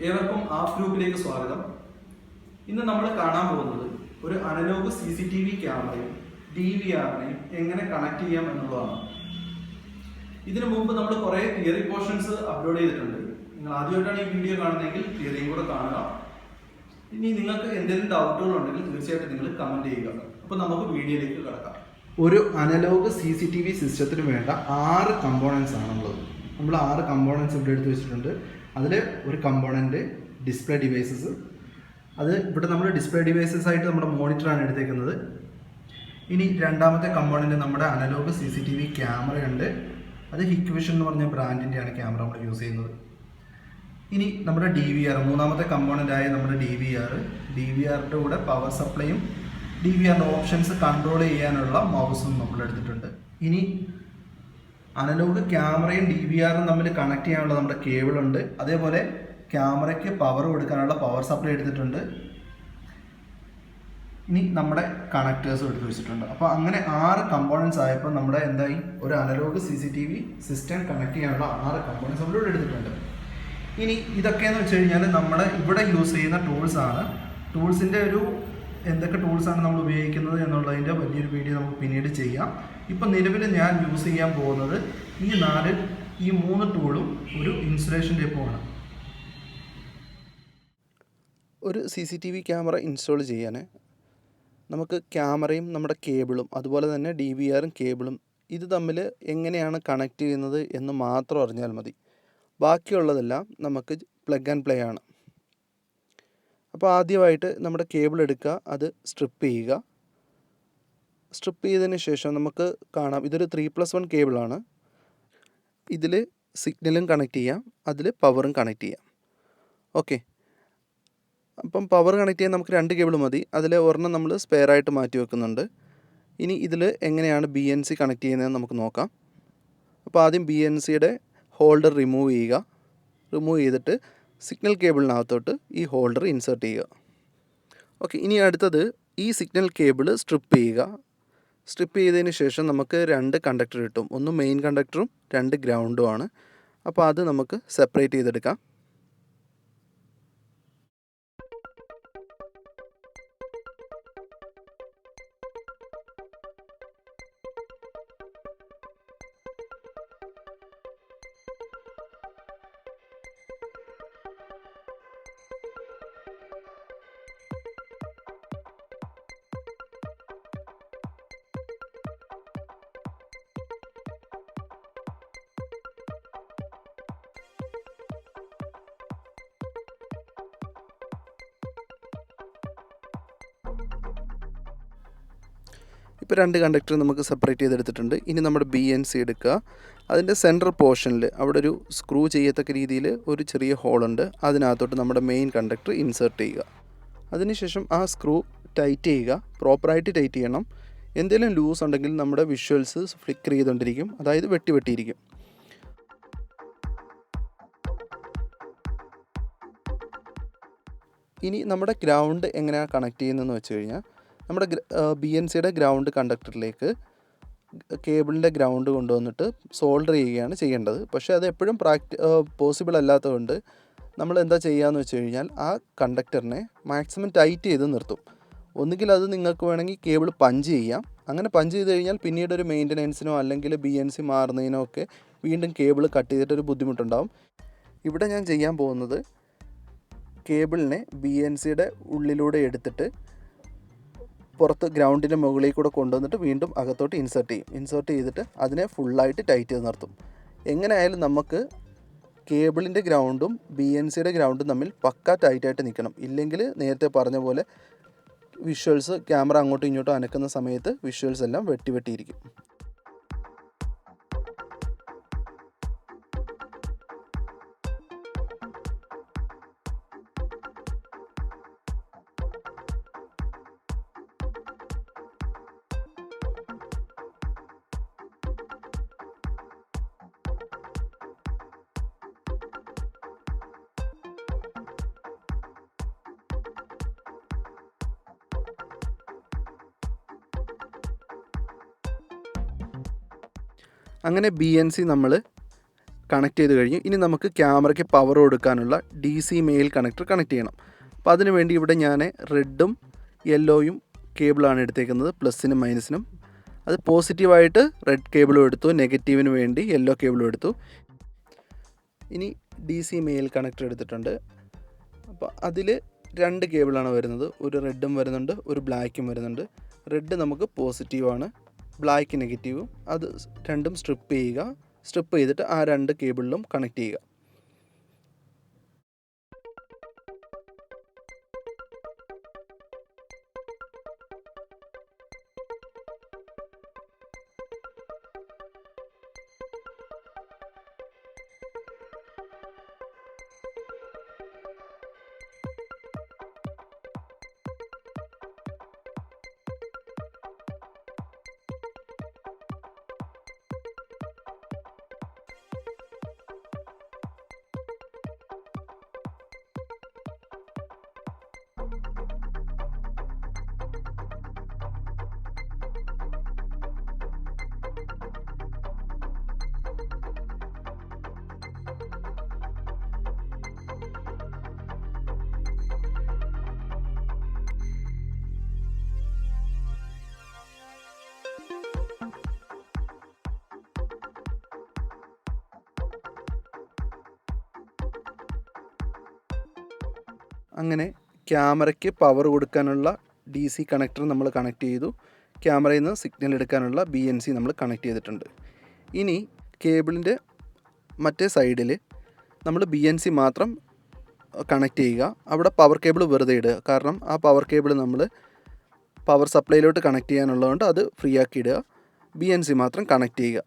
ഏവർക്കും ആഫ് ഗ്രൂപ്പിലേക്ക് സ്വാഗതം. ഇന്ന് നമ്മൾ കാണാൻ പോകുന്നത് ഒരു അനലോഗ് CCTV ക്യാമറയും DVRനെയും എങ്ങനെ കണക്ട് ചെയ്യാം എന്നുള്ളതാണ്. ഇതിനു മുമ്പ് നമ്മൾ കുറേ തിയറി പോർഷൻസ് അപ്ലോഡ് ചെയ്തിട്ടുണ്ട്. നിങ്ങൾ ആദ്യമായിട്ടാണ് ഈ വീഡിയോ കാണുന്നതെങ്കിൽ തിയറിയും കൂടെ കാണുക. ഇനി നിങ്ങൾക്ക് എന്തെങ്കിലും ഡൗട്ടുകൾ ഉണ്ടെങ്കിൽ തീർച്ചയായിട്ടും നിങ്ങൾ കമൻറ്റ് ചെയ്യുക. അപ്പോൾ നമുക്ക് വീഡിയോയിലേക്ക് കിടക്കാം. ഒരു അനലോഗ് CCTV സിസ്റ്റത്തിന് വേണ്ട 6 കമ്പോണൻസ് ആണുള്ളത്. നമ്മൾ 6 കമ്പോണൻസ് ഇവിടെ എടുത്ത് വെച്ചിട്ടുണ്ട്. അതിൽ ഒരു കമ്പോണൻറ്റ് ഡിസ്പ്ലേ ഡിവൈസസ്. അത് ഇവിടെ നമ്മൾ ഡിസ്പ്ലേ ഡിവൈസസ് ആയിട്ട് നമ്മുടെ മോണിറ്ററാണ് എടുത്തേക്കുന്നത്. ഇനി രണ്ടാമത്തെ കമ്പോണൻറ്റ് നമ്മുടെ അനലോഗ് CCTV ക്യാമറയുണ്ട്. അത് ഹിക്വിഷൻ എന്ന് പറഞ്ഞ ബ്രാൻഡിൻ്റെയാണ് ക്യാമറ നമ്മൾ യൂസ് ചെയ്യുന്നത്. ഇനി നമ്മുടെ DVR, മൂന്നാമത്തെ കമ്പോണൻ്റായ നമ്മുടെ DVRൻ്റെ കൂടെ പവർ സപ്ലൈയും DVRൻ്റെ ഓപ്ഷൻസ് കൺട്രോൾ ചെയ്യാനുള്ള മൗസും നമ്മൾ എടുത്തിട്ടുണ്ട്. ഇനി അനലോഗ് ക്യാമറയും DVRും തമ്മിൽ കണക്ട് ചെയ്യാനുള്ള നമ്മുടെ കേബിളുണ്ട്. അതേപോലെ ക്യാമറയ്ക്ക് പവർ കൊടുക്കാനുള്ള പവർ സപ്ലൈ എടുത്തിട്ടുണ്ട്. ഇനി നമ്മുടെ കണക്റ്റേഴ്സും എടുത്ത് വെച്ചിട്ടുണ്ട്. അപ്പോൾ അങ്ങനെ 6 കമ്പോണൻസ് ആയപ്പോൾ നമ്മുടെ എന്തായി, ഒരു അനലോഗ് CCTV സിസ്റ്റം കണക്ട് ചെയ്യാനുള്ള 6 കമ്പോണൻസ് നമ്മളിവിടെ എടുത്തിട്ടുണ്ട്. ഇനി ഇതൊക്കെയെന്ന് വെച്ച് കഴിഞ്ഞാൽ നമ്മൾ ഇവിടെ യൂസ് ചെയ്യുന്ന ടൂൾസാണ്. ടൂൾസിൻ്റെ എന്തൊക്കെ ടൂൾസാണ് നമ്മൾ ഉപയോഗിക്കുന്നത് എന്നുള്ളതിൻ്റെ വലിയൊരു വീഡിയോ നമുക്ക് പിന്നീട് ചെയ്യാം. ഇപ്പം നിലവിൽ ഞാൻ യൂസ് ചെയ്യാൻ പോകുന്നത് ഈ 3 ടൂളും ഒരു ഇൻസുലേഷൻ ടേപ്പുമാണ്. ഒരു CCTV ക്യാമറ ഇൻസ്റ്റാൾ ചെയ്യാൻ നമുക്ക് ക്യാമറയും നമ്മുടെ കേബിളും അതുപോലെ തന്നെ DVRും കേബിളും ഇത് തമ്മിൽ എങ്ങനെയാണ് കണക്ട് ചെയ്യുന്നത് എന്ന് മാത്രം അറിഞ്ഞാൽ മതി. ബാക്കിയുള്ളതെല്ലാം നമുക്ക് പ്ലഗ് ആൻഡ് പ്ലേ ആണ്. അപ്പോൾ ആദ്യമായിട്ട് നമ്മുടെ കേബിൾ എടുക്കുക, അത് സ്ട്രിപ്പ് ചെയ്യുക. സ്ട്രിപ്പ് ചെയ്തതിന് ശേഷം നമുക്ക് കാണാം, ഇതൊരു 3+1 കേബിളാണ്. ഇതിൽ സിഗ്നലും കണക്ട് ചെയ്യാം, അതിൽ പവറും കണക്ട് ചെയ്യാം. ഓക്കെ, അപ്പം പവർ കണക്ട് ചെയ്യാൻ നമുക്ക് 2 കേബിൾ മതി. അതിൽ ഒരെണ്ണം നമ്മൾ സ്പെയർ ആയിട്ട് മാറ്റി വെക്കുന്നുണ്ട്. ഇനി ഇതിൽ എങ്ങനെയാണ് BNC കണക്ട് ചെയ്യുന്നതെന്ന് നമുക്ക് നോക്കാം. അപ്പോൾ ആദ്യം BNCയുടെ ഹോൾഡർ റിമൂവ് ചെയ്യുക. റിമൂവ് ചെയ്തിട്ട് സിഗ്നൽ കേബിളിനകത്തോട്ട് ഈ ഹോൾഡർ ഇൻസേർട്ട് ചെയ്യുക. ഓക്കെ, ഇനി അടുത്തത് ഈ സിഗ്നൽ കേബിൾ സ്ട്രിപ്പ് ചെയ്യുക. സ്ട്രിപ്പ് ചെയ്തതിന് ശേഷം നമുക്ക് 2 കണ്ടക്ടർ കിട്ടും. ഒന്ന് മെയിൻ കണ്ടക്ടറും 2 ഗ്രൗണ്ടുമാണ്. അപ്പോൾ അത് നമുക്ക് സെപ്പറേറ്റ് ചെയ്തെടുക്കാം. ഇപ്പോൾ 2 കണ്ടക്ടർ നമുക്ക് സെപ്പറേറ്റ് ചെയ്തെടുത്തിട്ടുണ്ട്. ഇനി നമ്മുടെ BNC എടുക്കുക. അതിൻ്റെ സെൻട്രൽ പോർഷനിൽ അവിടെ ഒരു സ്ക്രൂ ചെയ്യത്തക്ക രീതിയിൽ ഒരു ചെറിയ ഹോളുണ്ട്. അതിനകത്തോട്ട് നമ്മുടെ മെയിൻ കണ്ടക്ടർ ഇൻസേർട്ട് ചെയ്യുക. അതിനുശേഷം ആ സ്ക്രൂ ടൈറ്റ് ചെയ്യുക. പ്രോപ്പറായിട്ട് ടൈറ്റ് ചെയ്യണം. എന്തെങ്കിലും ലൂസ് ഉണ്ടെങ്കിൽ നമ്മുടെ വിഷ്വൽസ് ഫ്ലിക്കർ ചെയ്തുകൊണ്ടിരിക്കും, അതായത് വെട്ടിയിരിക്കും. ഇനി നമ്മുടെ ഗ്രൗണ്ട് എങ്ങനെയാണ് കണക്ട് ചെയ്യുന്നതെന്ന് വെച്ച് കഴിഞ്ഞാൽ, നമ്മുടെ BNCയുടെ ഗ്രൗണ്ട് കണ്ടക്ടറിലേക്ക് കേബിളിൻ്റെ ഗ്രൗണ്ട് കൊണ്ടുവന്നിട്ട് സോൾഡർ ചെയ്യുകയാണ് ചെയ്യേണ്ടത്. പക്ഷേ അത് എപ്പോഴും പോസിബിൾ അല്ലാത്തതുകൊണ്ട് നമ്മൾ എന്താ ചെയ്യുകയെന്ന് വെച്ച് കഴിഞ്ഞാൽ, ആ കണ്ടക്ടറിനെ മാക്സിമം ടൈറ്റ് ചെയ്ത് നിർത്തും. ഒന്നുകിൽ അത് നിങ്ങൾക്ക് വേണമെങ്കിൽ കേബിൾ പഞ്ച് ചെയ്യാം. അങ്ങനെ പഞ്ച് ചെയ്ത് കഴിഞ്ഞാൽ പിന്നീട് ഒരു മെയിൻ്റനൻസിനോ അല്ലെങ്കിൽ BNC മാറുന്നതിനോ ഒക്കെ വീണ്ടും കേബിൾ കട്ട് ചെയ്തിട്ടൊരു ബുദ്ധിമുട്ടുണ്ടാകും. ഇവിടെ ഞാൻ ചെയ്യാൻ പോകുന്നത്, കേബിളിനെ BNCയുടെ ഉള്ളിലൂടെ എടുത്തിട്ട് പുറത്ത് ഗ്രൗണ്ടിൻ്റെ മുകളിൽ കൂടെ കൊണ്ടുവന്നിട്ട് വീണ്ടും അകത്തോട്ട് ഇൻസേർട്ട് ചെയ്തിട്ട് അതിനെ ഫുള്ളായിട്ട് ടൈറ്റ് ചെയ്ത് നിർത്തും. എങ്ങനെയായാലും നമുക്ക് കേബിളിൻ്റെ ഗ്രൗണ്ടും BNCയുടെ ഗ്രൗണ്ടും തമ്മിൽ പക്ക ടൈറ്റായിട്ട് നിൽക്കണം. ഇല്ലെങ്കിൽ നേരത്തെ പറഞ്ഞ പോലെ വിഷ്വൽസ് ക്യാമറ അങ്ങോട്ടും ഇങ്ങോട്ടും അനക്കുന്ന സമയത്ത് വിഷ്വൽസ് എല്ലാം വെട്ടിയിരിക്കും. അങ്ങനെ BNC നമ്മൾ കണക്ട് ചെയ്ത് കഴിഞ്ഞു. ഇനി നമുക്ക് ക്യാമറയ്ക്ക് പവർ കൊടുക്കാനുള്ള DC മെയിൽ കണക്ടർ കണക്ട് ചെയ്യണം. അപ്പോൾ അതിന് വേണ്ടി ഇവിടെ ഞാൻ റെഡും യെല്ലോയും കേബിളാണ് എടുത്തേക്കുന്നത്, പ്ലസിനും മൈനസിനും. അത് പോസിറ്റീവായിട്ട് റെഡ് കേബിളും എടുത്തു, നെഗറ്റീവിന് വേണ്ടി യെല്ലോ കേബിളും എടുത്തു. ഇനി DC മെയിൽ കണക്ടർ എടുത്തിട്ടുണ്ട്. അപ്പോൾ അതിൽ 2 കേബിളാണ് വരുന്നത്. ഒരു റെഡും വരുന്നുണ്ട്, ഒരു ബ്ലാക്കും വരുന്നുണ്ട്. റെഡ് നമുക്ക് പോസിറ്റീവാണ്, ബ്ലാക്ക് നെഗറ്റീവും. അത് രണ്ടും സ്ട്രിപ്പ് ചെയ്തിട്ട് ആ 2 കേബിളിലും കണക്ട് ചെയ്യുക. അങ്ങനെ ക്യാമറയ്ക്ക് പവർ കൊടുക്കാനുള്ള DC കണക്ടർ നമ്മൾ കണക്ട് ചെയ്തു. ക്യാമറയിൽ നിന്ന് സിഗ്നൽ എടുക്കാനുള്ള BNC നമ്മൾ കണക്ട് ചെയ്തിട്ടുണ്ട്. ഇനി കേബിളിൻ്റെ മറ്റേ സൈഡിൽ നമ്മൾ BNC മാത്രം കണക്ട് ചെയ്യുക. അവിടെ പവർ കേബിൾ വെറുതെ ഇടുക. കാരണം ആ പവർ കേബിൾ നമ്മൾ പവർ സപ്ലൈയിലോട്ട് കണക്ട് ചെയ്യാനുള്ളതുകൊണ്ട് അത് ഫ്രീ ആക്കി ഇടുക. BNC മാത്രം കണക്ട് ചെയ്യുക.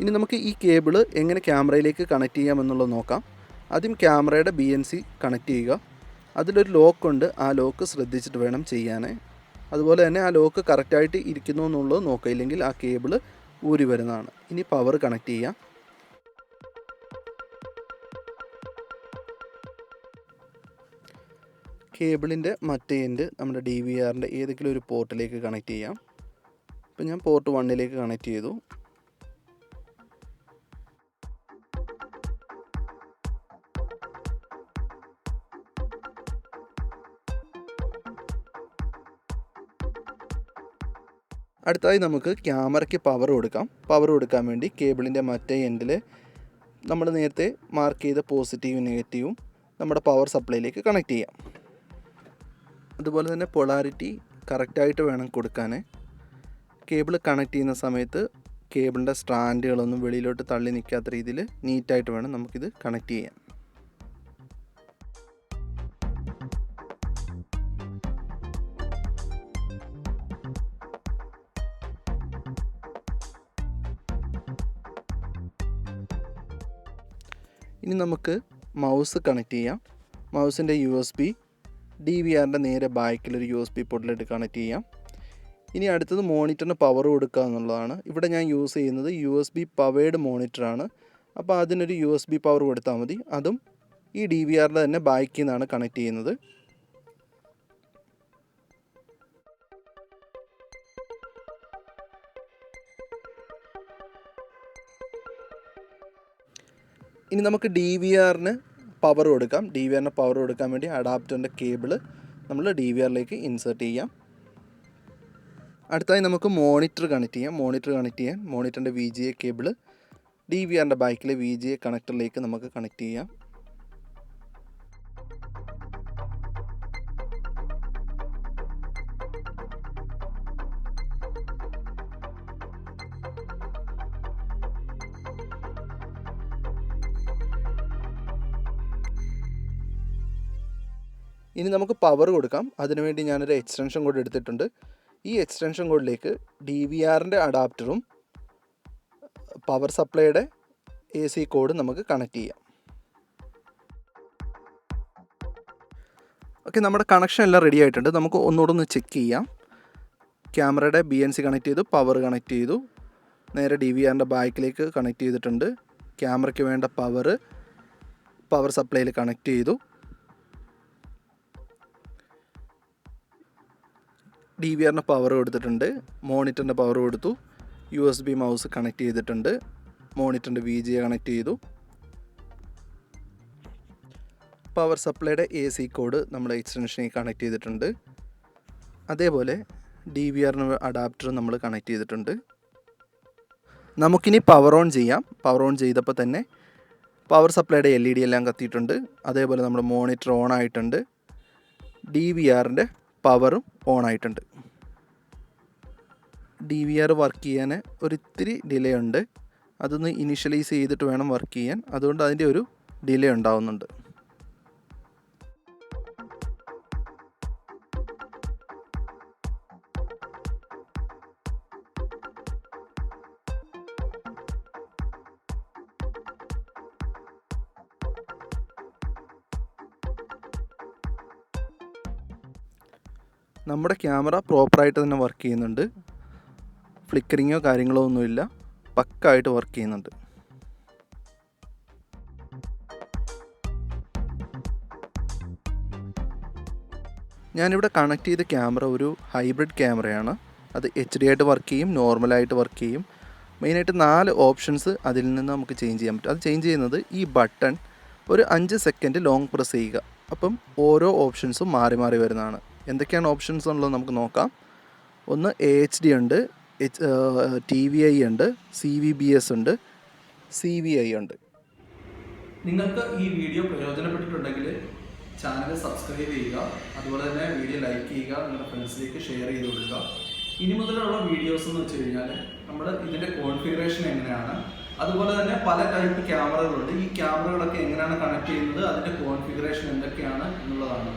ഇനി നമുക്ക് ഈ കേബിൾ എങ്ങനെ ക്യാമറയിലേക്ക് കണക്ട് ചെയ്യാമെന്നുള്ളത് നോക്കാം. ആദ്യം ക്യാമറയുടെ BNC കണക്ട് ചെയ്യുക. അതിലൊരു ലോക്കുണ്ട്, ആ ലോക്ക് ശ്രദ്ധിച്ചിട്ട് വേണം ചെയ്യാൻ. അതുപോലെ തന്നെ ആ ലോക്ക് കറക്റ്റായിട്ട് ഇരിക്കുന്നു എന്നുള്ളത് നോക്കുക, ഇല്ലെങ്കിൽ ആ കേബിൾ ഊരി വരുന്നതാണ്. ഇനി പവർ കണക്ട് ചെയ്യാം. കേബിളിൻ്റെ മറ്റേ എൻഡ് നമ്മുടെ DVRൻ്റെ ഏതെങ്കിലും ഒരു പോർട്ടിലേക്ക് കണക്ട് ചെയ്യാം. ഇപ്പോൾ ഞാൻ പോർട്ട് 1ലേക്ക് കണക്ട് ചെയ്തു. അടുത്തായി നമുക്ക് ക്യാമറയ്ക്ക് പവർ കൊടുക്കാം. പവർ കൊടുക്കാൻ വേണ്ടി കേബിളിൻ്റെ മറ്റേ എൻഡിൽ നമ്മൾ നേരത്തെ മാർക്ക് ചെയ്ത പോസിറ്റീവും നെഗറ്റീവും നമ്മുടെ പവർ സപ്ലൈയിലേക്ക് കണക്ട് ചെയ്യാം. അതുപോലെ തന്നെ പൊളാരിറ്റി കറക്റ്റായിട്ട് വേണം കൊടുക്കാൻ. കേബിൾ കണക്ട് ചെയ്യുന്ന സമയത്ത് കേബിളിൻ്റെ സ്ട്രാൻഡുകളൊന്നും വെളിയിലോട്ട് തള്ളി നിൽക്കാത്ത രീതിയിൽ നീറ്റായിട്ട് വേണം നമുക്കിത് കണക്ട് ചെയ്യാൻ. ഇനി നമുക്ക് മൗസ് കണക്ട് ചെയ്യാം. മൗസിൻ്റെ USB DVRൻ്റെ നേരെ ബാക്കിലൊരു USB പോർട്ടിലിട്ട് കണക്ട് ചെയ്യാം. ഇനി അടുത്തത് മോണിറ്ററിന് പവർ കൊടുക്കുക എന്നുള്ളതാണ്. ഇവിടെ ഞാൻ യൂസ് ചെയ്യുന്നത് USB പവേർഡ് മോണിറ്ററാണ്. അപ്പോൾ അതിനൊരു USB പവർ കൊടുത്താൽ മതി. അതും ഈ DVRൻ്റെ തന്നെ ബാക്കിൽ നിന്നാണ് കണക്ട് ചെയ്യുന്നത്. ഇനി നമുക്ക് DVRന് പവർ കൊടുക്കാം. DVRന് പവർ കൊടുക്കാൻ വേണ്ടി അഡാപ്റ്ററിൻ്റെ കേബിൾ നമ്മൾ DVRലേക്ക് ഇൻസേർട്ട് ചെയ്യാം. അടുത്തായി നമുക്ക് മോണിറ്റർ കണക്ട് ചെയ്യാം. മോണിറ്ററിൻ്റെ VGA കേബിൾ DVRൻ്റെ ബാക്കിലെ VGA കണക്ടറിലേക്ക് നമുക്ക് കണക്ട് ചെയ്യാം. ഇനി നമുക്ക് പവർ കൊടുക്കാം. അതിനുവേണ്ടി ഞാനൊരു എക്സ്റ്റൻഷൻ കോഡ് എടുത്തിട്ടുണ്ട്. ഈ എക്സ്റ്റൻഷൻ കോഡിലേക്ക് DVRൻ്റെ അഡാപ്റ്ററും പവർ സപ്ലൈയുടെ AC കോഡും നമുക്ക് കണക്ട് ചെയ്യാം. ഓക്കെ, നമ്മുടെ കണക്ഷൻ എല്ലാം റെഡി ആയിട്ടുണ്ട്. നമുക്ക് ഒന്നുകൂടെ ഒന്ന് ചെക്ക് ചെയ്യാം. ക്യാമറയുടെ BNC കണക്ട് ചെയ്തു, പവർ കണക്ട് ചെയ്തു, നേരെ DVRൻ്റെ ബാക്കിലേക്ക് കണക്ട് ചെയ്തിട്ടുണ്ട്. ക്യാമറയ്ക്ക് വേണ്ട പവർ സപ്ലൈയിൽ കണക്ട് ചെയ്തു. DVRന് പവർ കൊടുത്തിട്ടുണ്ട്, മോണിറ്ററിൻ്റെ പവർ കൊടുത്തു. USB മൗസ് കണക്ട് ചെയ്തിട്ടുണ്ട്. മോണിറ്ററിൻ്റെ VGA കണക്ട് ചെയ്തു. പവർ സപ്ലൈയുടെ AC കോഡ് നമ്മൾ എക്സ്റ്റൻഷനിൽ കണക്ട് ചെയ്തിട്ടുണ്ട്. അതേപോലെ DVR അഡാപ്റ്റർ നമ്മൾ കണക്ട് ചെയ്തിട്ടുണ്ട്. നമുക്കിനി പവർ ഓൺ ചെയ്യാം. പവർ ഓൺ ചെയ്തപ്പോൾ തന്നെ പവർ സപ്ലൈയുടെ LED എല്ലാം കത്തിയിട്ടുണ്ട്. അതേപോലെ നമ്മുടെ മോണിറ്റർ ഓൺ ആയിട്ടുണ്ട്. DVRൻ്റെ പവറും ഓൺ ആയിട്ടുണ്ട്. DVR വർക്ക് ചെയ്യാൻ ഒരിത്തിരി ഡിലേ ഉണ്ട്. അതൊന്ന് ഇനിഷ്യലൈസ് ചെയ്തിട്ട് വേണം വർക്ക് ചെയ്യാൻ. അതുകൊണ്ട് അതിൻ്റെ ഒരു ഡിലേ ഉണ്ടാവുന്നുണ്ട്. നമ്മുടെ ക്യാമറ പ്രോപ്പറായിട്ട് തന്നെ വർക്ക് ചെയ്യുന്നുണ്ട്. ഫ്ലിക്കറിങ്ങോ കാര്യങ്ങളോ ഒന്നുമില്ല. പക്കായിട്ട് വർക്ക് ചെയ്യുന്നുണ്ട്. ഞാനിവിടെ കണക്ട് ചെയ്ത ക്യാമറ ഒരു ഹൈബ്രിഡ് ക്യാമറയാണ്. അത് HD ആയിട്ട് വർക്ക് ചെയ്യും, നോർമലായിട്ട് വർക്ക് ചെയ്യും. മെയിനായിട്ട് 4 ഓപ്ഷൻസ് അതിൽ നിന്ന് നമുക്ക് ചേഞ്ച് ചെയ്യാൻ പറ്റും. അത് ചേഞ്ച് ചെയ്യുന്നത് ഈ ബട്ടൺ ഒരു 5 സെക്കൻഡ് ലോങ് പ്രസ് ചെയ്യുക. അപ്പം ഓരോ ഓപ്ഷൻസും മാറി മാറി വരുന്നതാണ്. എന്തൊക്കെയാണ് ഓപ്ഷൻസ് എന്നുള്ളത് നമുക്ക് നോക്കാം. ഒന്ന് HD ഉണ്ട്, TVI ഉണ്ട്, CVBS ഉണ്ട്, CVI ഉണ്ട്. നിങ്ങൾക്ക് ഈ വീഡിയോ പ്രയോജനപ്പെട്ടിട്ടുണ്ടെങ്കിൽ ചാനൽ സബ്സ്ക്രൈബ് ചെയ്യുക. അതുപോലെ തന്നെ വീഡിയോ ലൈക്ക് ചെയ്യുക, നിങ്ങളുടെ ഫ്രണ്ട്സിലേക്ക് ഷെയർ ചെയ്ത് കൊടുക്കുക. ഇനി മുതലുള്ള വീഡിയോസ് എന്ന് വെച്ച് കഴിഞ്ഞാൽ നമ്മൾ ഇതിൻ്റെ കോൺഫിഗറേഷൻ എങ്ങനെയാണ്, അതുപോലെ തന്നെ പല ടൈപ്പ് ക്യാമറകളുണ്ട്. ഈ ക്യാമറകളൊക്കെ എങ്ങനെയാണ് കണക്ട് ചെയ്യുന്നത്, അതിൻ്റെ കോൺഫിഗറേഷൻ എന്തൊക്കെയാണ് എന്നുള്ളതാണ്.